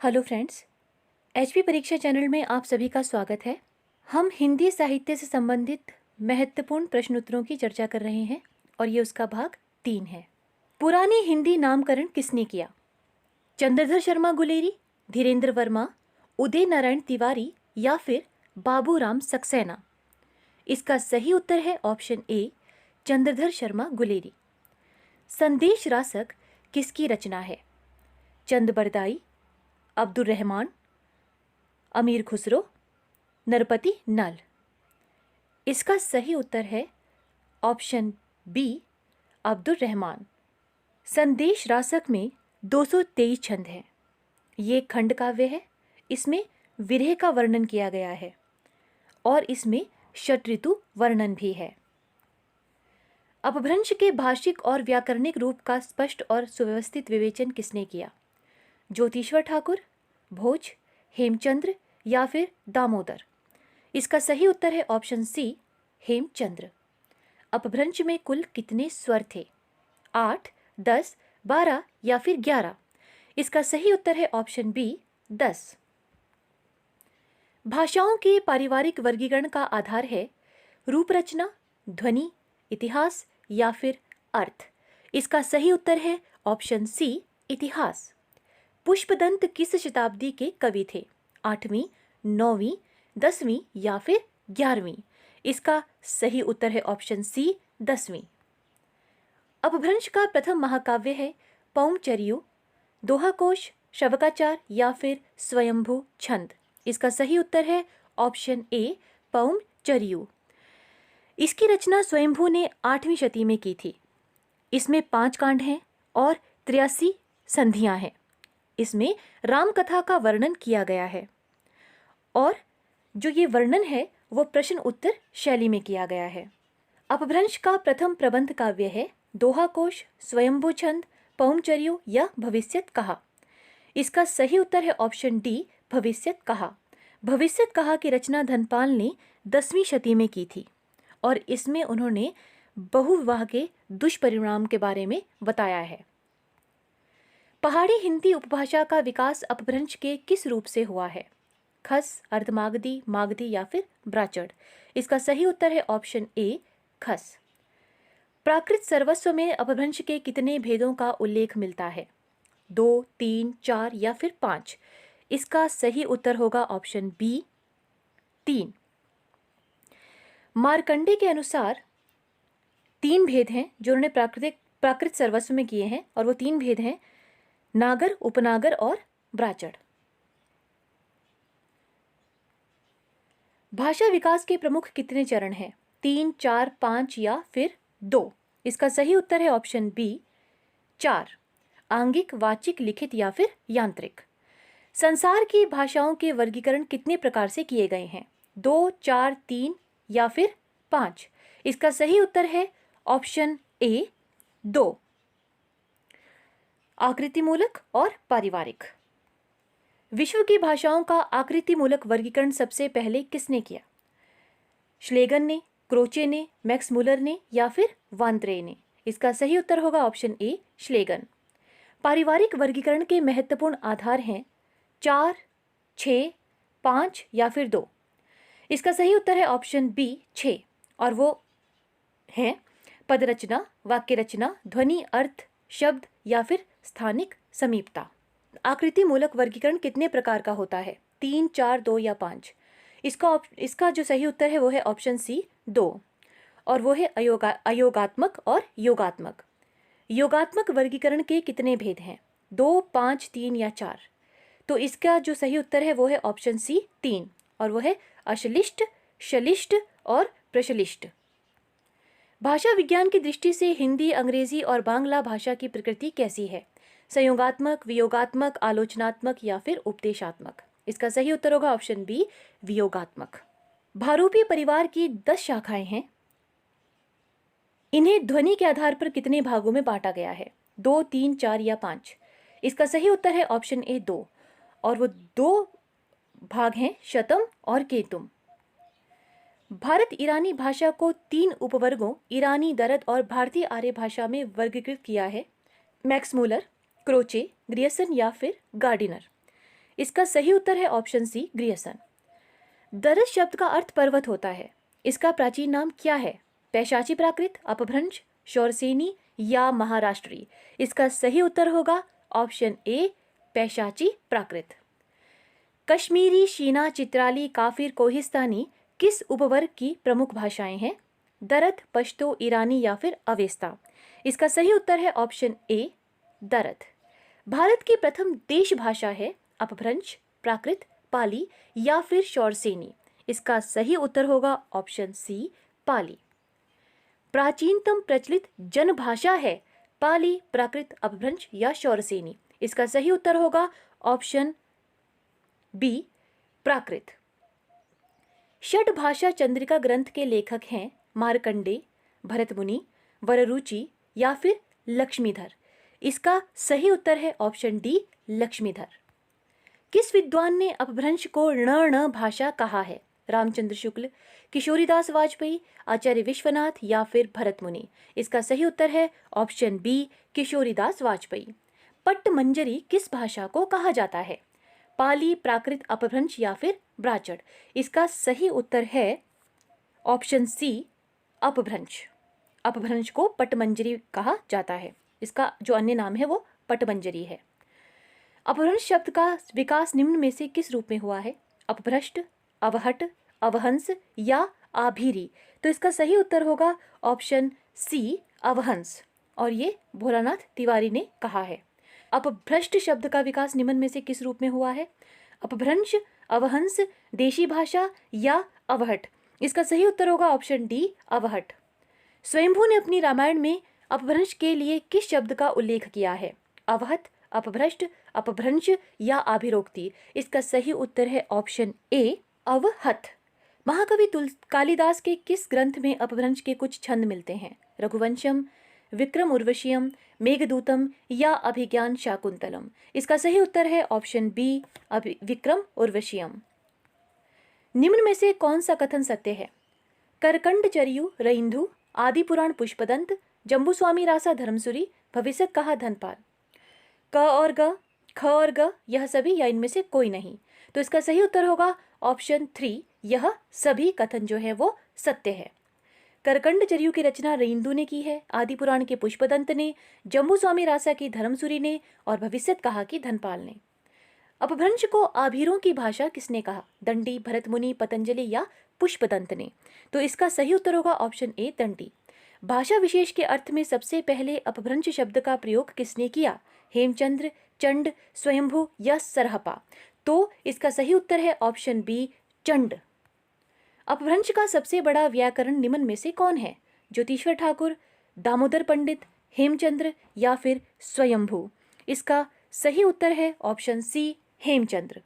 Hello friends, HP परीक्षा channel में आप सभी का स्वागत है। हम हिंदी साहित्य से संबंधित महत्वपूर्ण प्रश्नोत्तरों की चर्चा कर रहे हैं और ये उसका भाग 3 है। पुरानी हिंदी नामकरण किसने किया? चंद्रधर शर्मा गुलेरी, धीरेन्द्र वर्मा, उदय नारायण तिवारी या फिर बाबूराम सक्सेना? इसका सही उत्तर है ऑप्शन ए, चंद्रधर शर्मा गुलेरी। संदेश रासक किसकी रचना है? चंद बरदाई, अब्दुल रहमान, अमीर खुसरो, नरपति नल? इसका सही उत्तर है ऑप्शन बी, अब्दुल रहमान। संदेश रासक में 223 छंद हैं। ये खंड काव्य है। इसमें विरह का वर्णन किया गया है और इसमें षट ऋतु वर्णन भी है। अपभ्रंश के भाषिक और व्याकरणिक रूप का स्पष्ट और सुव्यवस्थित विवेचन किसने किया? ज्योतिश्वर ठाकुर, भोज, हेमचंद्र या फिर दामोदर? इसका सही उत्तर है ऑप्शन सी, हेमचंद्र। अपभ्रंश में कुल कितने स्वर थे? 8, 10, 12 या फिर 11? इसका सही उत्तर है ऑप्शन बी, 10। भाषाओं के पारिवारिक वर्गीकरण का आधार है रूप रचना, ध्वनि, इतिहास या फिर अर्थ? इसका सही उत्तर है ऑप्शन सी, इतिहास। पुष्पदंत किस शताब्दी के कवि थे? 8वीं, 9वीं, 10वीं या फिर 11वीं? इसका सही उत्तर है ऑप्शन सी, 10वीं। अपभ्रंश का प्रथम महाकाव्य है पौमचरियु, दोहाकोश, शवकाचार या फिर स्वयंभू छंद? इसका सही उत्तर है ऑप्शन ए, पौमचरियु। इसकी रचना स्वयंभू ने 8वीं शती में की थी। इसमें 5 कांड हैं और 83 संधियां हैं। इसमें राम कथा का वर्णन किया गया है और जो ये वर्णन है वो प्रश्न उत्तर शैली में किया गया है। अपभ्रंश का प्रथम प्रबंध काव्य है दोहाकोश, स्वयंभू छंद, पौमचरियु या भविष्यत कहा? इसका सही उत्तर है ऑप्शन डी, भविष्यत कहा। भविष्यत कहा की रचना धनपाल ने 10वीं शती में की थी और इसमें उन्होंने बहुविवाह के दुष्परिणाम के बारे में बताया है। पहाड़ी हिंदी उपभाषा का विकास अपभ्रंश के किस रूप से हुआ है? खस, अर्धमागधी, मागधी या फिर ब्राचड़? इसका सही उत्तर है ऑप्शन ए, खस। प्राकृत सर्वस्व में अपभ्रंश के कितने भेदों का उल्लेख मिलता है? 2, 3, 4 या फिर 5? इसका सही उत्तर होगा ऑप्शन बी, 3। मार्कंडे के अनुसार 3 भेद हैं जो उन्होंने प्राकृत सर्वस्व में किए हैं और वो 3 भेद हैं नागर, उपनागर और ब्राचड़। भाषा विकास के प्रमुख कितने चरण हैं? 3, 4, 5 या फिर 2? इसका सही उत्तर है ऑप्शन बी, 4। आंगिक, वाचिक, लिखित या फिर यांत्रिक? संसार की भाषाओं के वर्गीकरण कितने प्रकार से किए गए हैं? 2, 4, 3 या फिर 5? इसका सही उत्तर है ऑप्शन ए, 2। आकृतिमूलक और पारिवारिक। विश्व की भाषाओं का आकृतिमूलक वर्गीकरण सबसे पहले किसने किया? श्लेगन ने, क्रोचे ने, मैक्स मुलर ने या फिर वांद्रे ने? इसका सही उत्तर होगा ऑप्शन ए, श्लेगन। पारिवारिक वर्गीकरण के महत्वपूर्ण आधार हैं 4, 6, 5 या फिर 2? इसका सही उत्तर है ऑप्शन बी, 6 और वो है पद रचना, वाक्य रचना, ध्वनि, अर्थ, शब्द या फिर स्थानिक समीपता। आकृतिमूलक वर्गीकरण कितने प्रकार का होता है? 3, 4, 2 या 5? इसका जो सही उत्तर है वो है ऑप्शन सी, 2 और वो है अयोगात्मक और योगात्मक। योगात्मक वर्गीकरण के कितने भेद हैं? 2, 5, 3 या 4? तो इसका जो सही उत्तर है वो है ऑप्शन सी, 3 और वो है अश्लिष्ट, शलिष्ट और प्रशलिष्ट। भाषा विज्ञान की दृष्टि से हिंदी, अंग्रेजी और बांग्ला भाषा की प्रकृति कैसी है? संयोगात्मक, वियोगात्मक, आलोचनात्मक या फिर उपदेशात्मक? इसका सही उत्तर होगा ऑप्शन बी, वियोगात्मक। भारूपी परिवार की 10 शाखाएं हैं। इन्हें ध्वनि के आधार पर कितने भागों में बांटा गया है? 2, 3, 4 या 5? इसका सही उत्तर है ऑप्शन ए, 2 और वो 2 भाग हैं शतम और केतुम। भारत ईरानी भाषा को 3 उपवर्गों ईरानी, दरद और भारतीय आर्य भाषा में वर्गीकृत किया है। मैक्स मुलर, क्रोचे, ग्रियर्सन या फिर गार्डिनर? इसका सही उत्तर है ऑप्शन सी ग्रियसन। दरज शब्द का अर्थ पर्वत होता है, इसका प्राचीन नाम क्या है? पैशाची प्राकृत, अपभ्रंश, शौरसेनी या महाराष्ट्री? इसका सही उत्तर होगा ऑप्शन ए पैशाची प्राकृत। कश्मीरी, शीना, चित्राली, काफिर, कोहिस्तानी किस उपवर्ग की प्रमुख भाषाएं हैं? दरद, पश्तो, ईरानी या फिर अवेस्ता? इसका सही उत्तर है ऑप्शन ए दरद। भारत की प्रथम देश भाषा है अपभ्रंश, प्राकृत, पाली या फिर शौरसेनी? इसका सही उत्तर होगा ऑप्शन सी पाली। प्राचीनतम प्रचलित जनभाषा है पाली, प्राकृत, अपभ्रंश या शौरसेनी? इसका सही उत्तर होगा ऑप्शन बी प्राकृत। षट भाषा चंद्रिका ग्रंथ के लेखक हैं मार्कंडे, भरतमुनि, वररुचि या फिर लक्ष्मीधर? इसका सही उत्तर है ऑप्शन डी लक्ष्मीधर। किस विद्वान ने अपभ्रंश को ण भाषा कहा है? रामचंद्र शुक्ल, किशोरीदास वाजपेयी, आचार्य विश्वनाथ या फिर भरतमुनि? इसका सही उत्तर है ऑप्शन बी किशोरीदास वाजपेयी। पट्टमंजरी किस भाषा को कहा जाता है? पाली, प्राकृत, अपभ्रंश या फिर ब्राह्मण? इसका सही उत्तर है ऑप्शन सी अपभ्रंश। अपभ्रंश को पट्टमंजरी कहा जाता है, इसका जो अन्य नाम है वो पट्टमंजरी है। अपभ्रंश शब्द का विकास निम्न में से किस रूप में हुआ है? अपभ्रष्ट, अवहट, अवहंस या आभीरी? तो इसका सही उत्तर होगा ऑप्शन सी अवहंस, और ये भोलानाथ तिवारी ने कहा है। अपभ्रष्ट शब्द का विकास निम्न में से किस रूप में हुआ है? अपभ्रंश, अवहंस, देशी भाषा या अवहट? इसका सही उत्तर होगा ऑप्शन डी अवहट। स्वयंभू ने अपनी रामायण में अपभ्रंश के लिए किस शब्द का उल्लेख किया है? अवहत, अपभ्रष्ट, अपभ्रंश या आभिरोक्ति? इसका सही उत्तर है ऑप्शन ए अवहत। महाकवि कालिदास के किस ग्रंथ में अपभ्रंश के कुछ छंद मिलते हैं? रघुवंशम, विक्रम उर्वशीयम, मेघदूतम या अभिज्ञान शाकुंतलम? इसका सही उत्तर है ऑप्शन बी विक्रम उर्वशीयम। निम्न में से कौन सा कथन सत्य है? करकंड चरियु रईंधु, आदि पुराण पुष्पदंत, जम्बूस्वामी रासा धर्मसुरी, भविष्यत कहा धनपाल? क और ग, ख और ग यह सभी या इनमें से कोई नहीं? तो इसका सही उत्तर होगा ऑप्शन 3 यह सभी कथन जो है वो सत्य है। करकंड चरियु की रचना रईंदु ने की है, आदि पुराण के पुष्पदंत ने, जम्बूस्वामी रासा की धर्मसुरी ने और भविष्यत कहा की धनपाल ने। अपभ्रंश को आभीरों की भाषा किसने कहा? दंडी, भरतमुनि, पतंजलि या पुष्पदंत ने? तो इसका सही उत्तर होगा ऑप्शन ए दंडी। भाषा विशेष के अर्थ में सबसे पहले अपभ्रंश शब्द का प्रयोग किसने किया? हेमचंद्र, चंड, स्वयंभू या सरहपा? तो इसका सही उत्तर है ऑप्शन बी चंड। अपभ्रंश का सबसे बड़ा व्याकरण निम्न में से कौन है? ज्योतिश्वर ठाकुर, दामोदर पंडित, हेमचंद्र या फिर स्वयंभू? इसका सही उत्तर है ऑप्शन सी हेमचंद्र।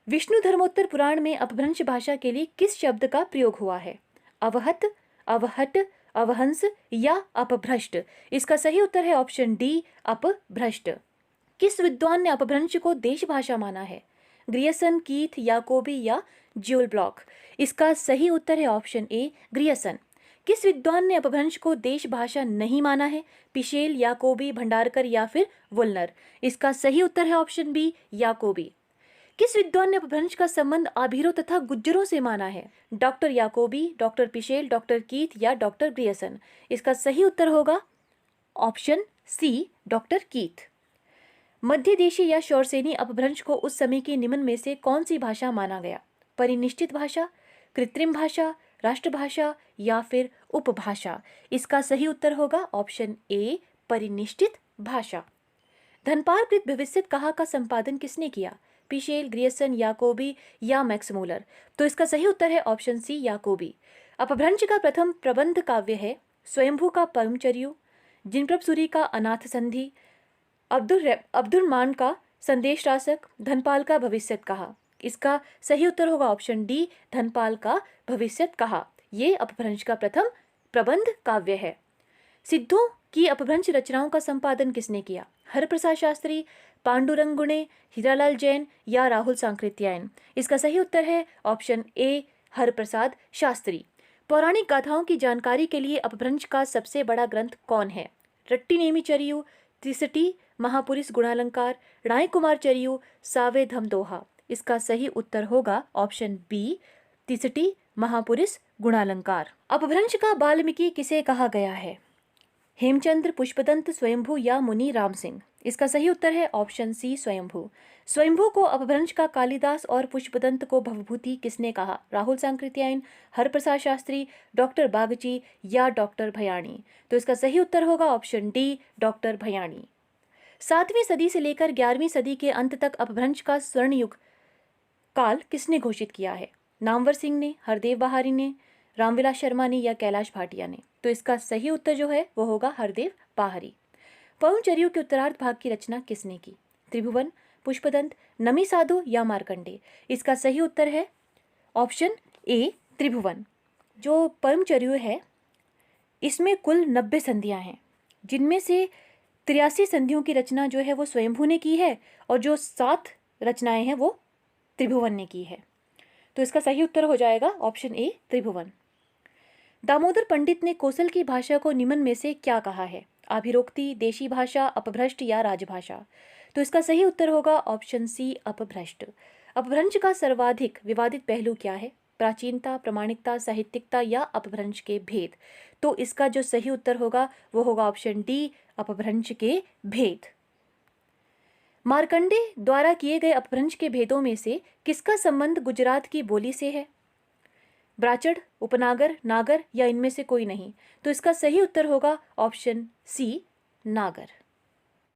विष्णु धर्मोत्तर पुराण में अपभ्रंश भाषा के लिए किस शब्द का प्रयोग हुआ है? अवहत, अवहट, अवहंस या अपभ्रष्ट? इसका सही उत्तर है ऑप्शन डी अपभ्रष्ट। किस विद्वान ने अपभ्रंश को देश भाषा माना है? ग्रियसन, कीथ, याकोबी या ज्यूल ब्लॉक? इसका सही उत्तर है ऑप्शन ए ग्रियसन। किस विद्वान ने अपभ्रंश को देश भाषा नहीं माना है? पिशेल, याकोबी, भंडारकर या फिर वुलनर? इसका सही उत्तर है ऑप्शन बी याकोबी। किस विद्वान ने अपभ्रंश का संबंध आभीरों तथा गुज्जरों से माना है? डॉक्टर याकोबी, डॉक्टर पिशेल, डॉक्टर कीथ या डॉक्टर ग्रियसन? इसका सही उत्तर होगा ऑप्शन सी डॉक्टर कीथ। मध्य देशी या शौरसेनी अपभ्रंश को उस समय की निम्न में से कौन सी भाषा माना गया? परिनिष्ठित भाषा, कृत्रिम भाषा, राष्ट्रभाषा या फिर उपभाषा? इसका सही उत्तर होगा ऑप्शन ए परिनिष्ठित भाषा। धनपाल कृत भविष्यत कहा का संपादन किसने किया? पिशेल, ग्रियसन, याकोबी या मैक्समूलर? तो इसका सही उत्तर है ऑप्शन सी याकोबी। अपभ्रंश का प्रथम प्रबंध काव्य है स्वयंभू का परमचर्यु, जिनप्रभ सूरी का अनाथ संधि, अब्दुल मान का संदेश रासक, धनपाल का भविष्यत कहा? इसका सही उत्तर होगा ऑप्शन डी धनपाल का भविष्यत कहा। ये अपभ्रंश का प्रथम प्रबंध काव्य है। सिद्धों की अपभ्रंश रचनाओं का संपादन किसने किया? हरप्रसाद शास्त्री, पांडुरंग गुणे, हीरालाल जैन या राहुल सांकृत्यायन? इसका सही उत्तर है ऑप्शन ए हरप्रसाद शास्त्री। पौराणिक गाथाओं की जानकारी के लिए अपभ्रंश का सबसे बड़ा ग्रंथ कौन है? रट्टी नेमी चरियु, त्रिसठी, महापुरुष गुणालंकार, राय कुमार चरियु, सावे धम दोहा। इसका सही उत्तर होगा ऑप्शन बी, तिसठी महापुरुष गुणालंकार। अपभ्रंश का वाल्मीकि किसे कहा गया है? हेमचंद्र, पुष्पदंत, स्वयंभू या मुनि राम सिंह। इसका सही उत्तर है ऑप्शन सी, स्वयंभू। स्वयंभू को अपभ्रंश का कालिदास और पुष्पदंत को भवभूति किसने कहा? राहुल सांकृत्यायन, हरप्रसाद शास्त्री, डॉक्टर बागची या डॉक्टर भयाणी। तो इसका सही उत्तर होगा ऑप्शन डी, डॉक्टर भयाणी। 7वीं सदी से लेकर 11वीं सदी के अंत तक अपभ्रंश का स्वर्ण युग काल किसने घोषित किया है? नामवर सिंह ने, हरदेव बहारी ने, रामविलास शर्मा ने या कैलाश भाटिया ने। तो इसका सही उत्तर जो है वो होगा हरदेव बाहरी। पवनचरियों के उत्तरार्ध भाग की रचना किसने की? त्रिभुवन, पुष्पदंत, नमी साधु या मार्कंडे। इसका सही उत्तर है ऑप्शन ए, त्रिभुवन। जो पवनचरियों है इसमें कुल 90 संधियां हैं, जिनमें से 83 संधियों की रचना जो है वो स्वयंभू ने की है और जो 7 रचनाएं हैं वो त्रिभुवन ने की है। तो इसका सही उत्तर हो जाएगा ऑप्शन ए, त्रिभुवन। दामोदर पंडित ने कोसल की भाषा को निम्न में से क्या कहा है? अभिरोक्ति, देशी भाषा, अपभ्रष्ट या राजभाषा। तो इसका सही उत्तर होगा ऑप्शन सी, अपभ्रष्ट। अपभ्रंश का सर्वाधिक विवादित पहलू क्या है? प्राचीनता, प्रामाणिकता, साहित्यिकता या अपभ्रंश के भेद। तो इसका जो सही उत्तर होगा वो होगा ऑप्शन डी, अपभ्रंश के भेद। मार्कंडे द्वारा किए गए अपभ्रंश के भेदों में से किसका संबंध गुजरात की बोली से है? ब्राचड़, उपनागर, नागर या इनमें से कोई नहीं। तो इसका सही उत्तर होगा ऑप्शन सी, नागर।